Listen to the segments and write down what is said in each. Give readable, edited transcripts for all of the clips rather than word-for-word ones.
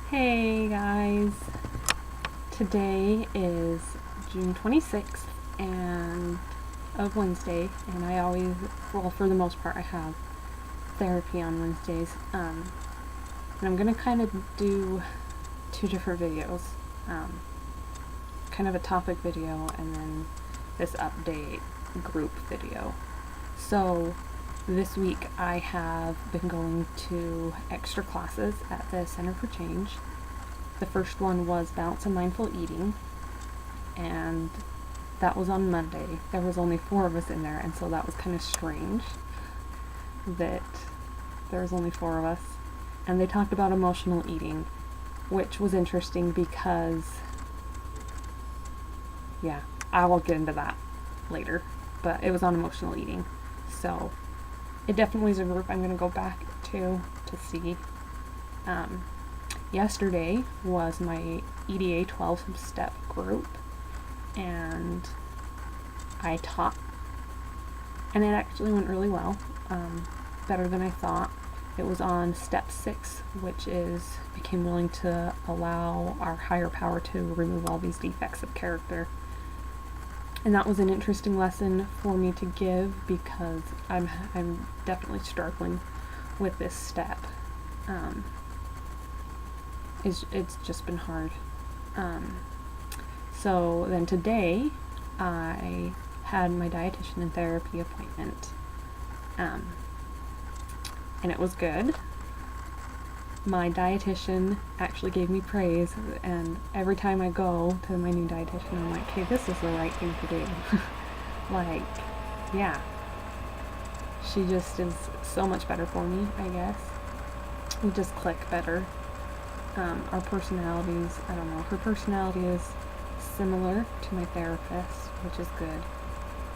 Hey guys, today is June 26th and of Wednesday, and I always, well, for the most part, I have therapy on Wednesdays. And I'm gonna kind of do two different videos, kind of a topic video and then this update group video. So this week I have been going to extra classes at the Center for Change. The first one was Balance and Mindful Eating, and that was on Monday. There was only 4 of us in there, and so that was kind of strange that there was only 4 of us. And they talked about emotional eating, which was interesting because, yeah, I will get into that later, but it was on emotional eating. So it definitely is a group I'm going to go back to see. Yesterday was my EDA 12-step group, and I taught, and it actually went really well, better than I thought. It was on step 6, which is became willing to allow our higher power to remove all these defects of character. And that was an interesting lesson for me to give because I'm definitely struggling with this step. It's just been hard. So then today I had my dietitian and therapy appointment, and it was good. My dietitian actually gave me praise, and every time I go to my new dietitian, I'm like, hey, this is the right thing to do. Like, yeah. She just is so much better for me, I guess. We just click better. Our personalities, I don't know, her personality is similar to my therapist, which is good.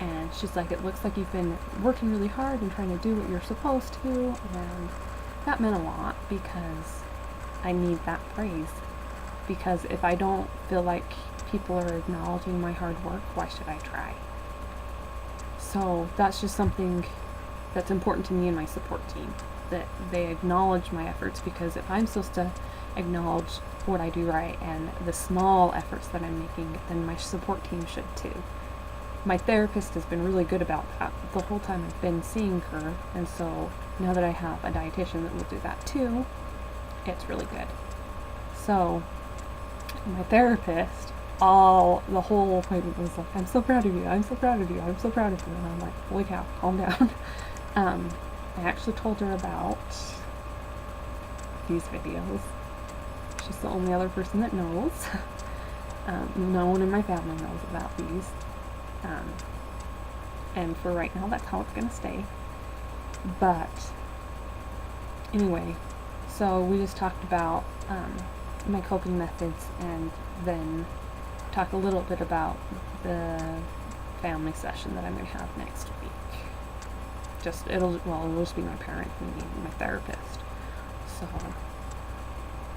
And she's like, it looks like you've been working really hard and trying to do what you're supposed to, and that meant a lot because I need that praise. Because if I don't feel like people are acknowledging my hard work, why should I try? So that's just something that's important to me and my support team, that they acknowledge my efforts, because if I'm supposed to acknowledge what I do right and the small efforts that I'm making, then my support team should too. My therapist has been really good about that the whole time I've been seeing her, and so now that I have a dietitian that will do that too, it's really good. So my therapist, the whole appointment was like, I'm so proud of you, I'm so proud of you, I'm so proud of you, and I'm like, holy cow, calm down. I actually told her about these videos. She's the only other person that knows. No one in my family knows about these. And for right now, that's how it's going to stay. But anyway, so we just talked about my coping methods, and then talk a little bit about the family session that I'm going to have next week. It'll just be my parent and me and my therapist. So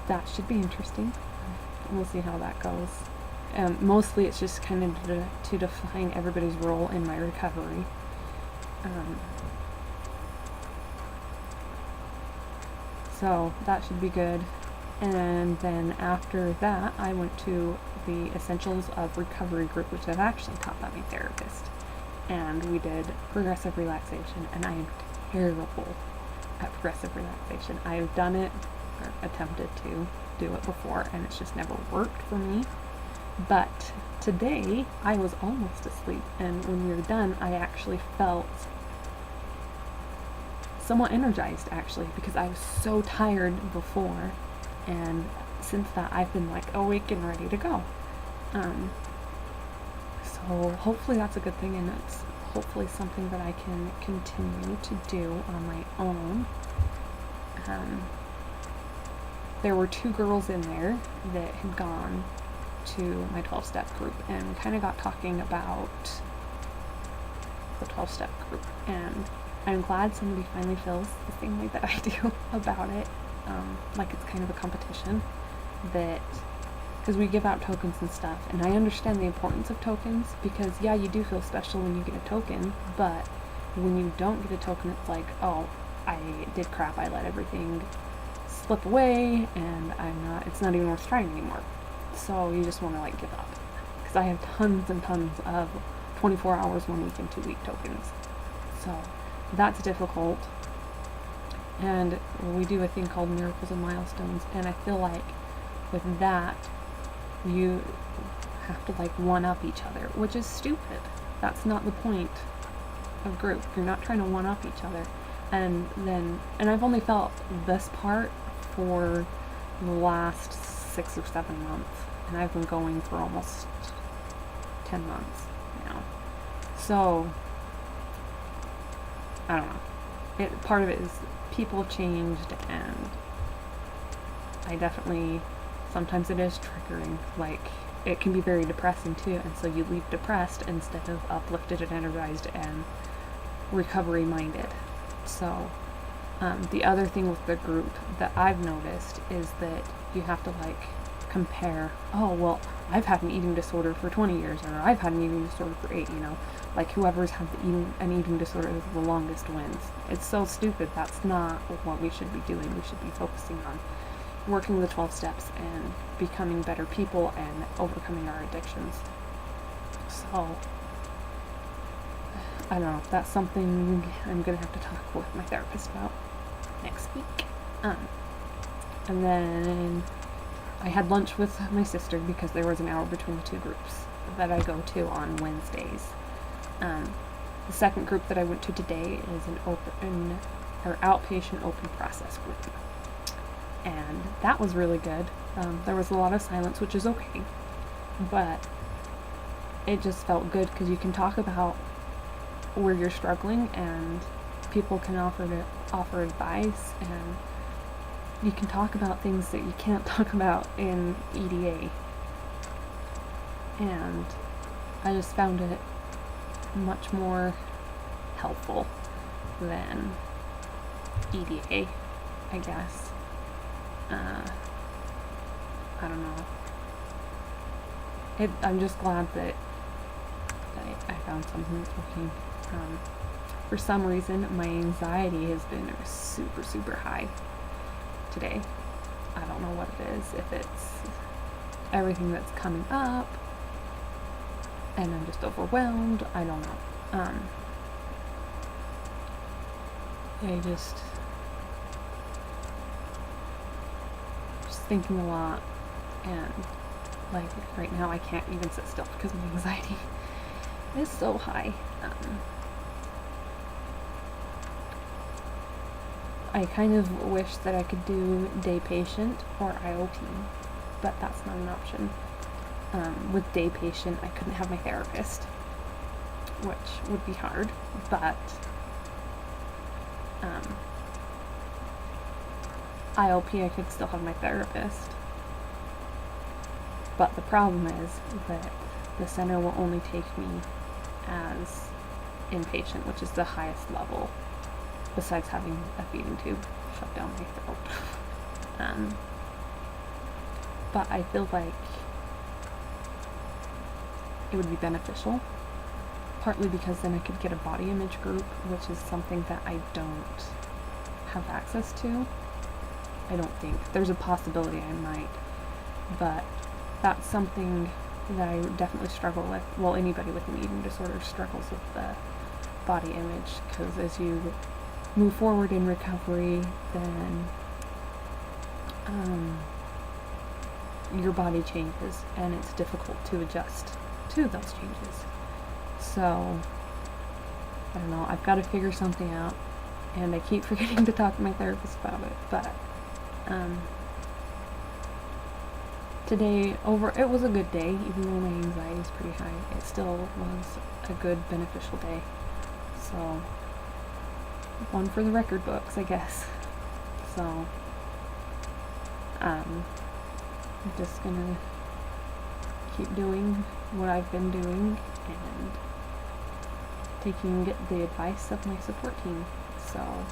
that should be interesting. We'll see how that goes. Mostly it's just kind of to define everybody's role in my recovery. So that should be good. And then after that, I went to the Essentials of Recovery group, which I've actually taught by my therapist. And we did progressive relaxation, and I am terrible at progressive relaxation. I've done it, or attempted to do it before, and it's just never worked for me. But today, I was almost asleep, and when we were done, I actually felt somewhat energized, actually, because I was so tired before, and since that, I've been like awake and ready to go. So hopefully that's a good thing, and it's hopefully something that I can continue to do on my own. There were 2 girls in there that had gone to my 12-step group, and we kind of got talking about the 12-step group, and I'm glad somebody finally feels the same way that I do about it, like it's kind of a competition, because we give out tokens and stuff, and I understand the importance of tokens, because yeah, you do feel special when you get a token, but when you don't get a token, it's like, oh, I did crap, I let everything slip away, and it's not even worth trying anymore. So you just want to like give up. Because I have tons and tons of 24 hours, 1 week, and 2 week tokens. So that's difficult. And we do a thing called miracles and milestones, and I feel like with that, you have to like one up each other, which is stupid. That's not the point of group. You're not trying to one up each other. And I've only felt this part for the last 6 or 7 months, and I've been going for almost 10 months now. So I don't know. Part of it is people changed, and I definitely, sometimes it is triggering. Like, it can be very depressing too, and so you leave depressed instead of uplifted and energized and recovery minded. So the other thing with the group that I've noticed is that you have to like compare, oh well, I've had an eating disorder for 20 years, or I've had an eating disorder for 8, like whoever's had an eating disorder the longest wins. It's so stupid. That's not what we should be doing. We should be focusing on working the 12 steps and becoming better people and overcoming our addictions. So I don't know, that's something I'm gonna have to talk with my therapist about next week. And then I had lunch with my sister because there was an hour between the two groups that I go to on Wednesdays. The second group that I went to today is an outpatient open process group. And that was really good. There was a lot of silence, which is okay, but it just felt good because you can talk about where you're struggling, and people can offer advice, and you can talk about things that you can't talk about in EDA. And I just found it much more helpful than EDA, I guess. I don't know. I'm just glad that I found something that's working. For some reason, my anxiety has been super, super high today. I don't know what it is. If it's everything that's coming up, and I'm just overwhelmed. I don't know. I just thinking a lot, and like right now I can't even sit still because my anxiety is so high. I kind of wish that I could do day patient or IOP, but that's not an option. With day patient, I couldn't have my therapist, which would be hard, but IOP, I could still have my therapist. But the problem is that the center will only take me as inpatient, which is the highest level, besides having a feeding tube shoved down my throat. But I feel like it would be beneficial, partly because then I could get a body image group, which is something that I don't have access to. I don't think. There's a possibility I might, but that's something that I definitely struggle with. Well, anybody with an eating disorder struggles with the body image, because as you move forward in recovery, then your body changes, and it's difficult to adjust to those changes. So, I don't know, I've got to figure something out, and I keep forgetting to talk to my therapist about it, but today, it was a good day. Even though my anxiety is pretty high, it still was a good, beneficial day. So, one for the record books, I guess. So, I'm just gonna keep doing what I've been doing and taking the advice of my support team. So,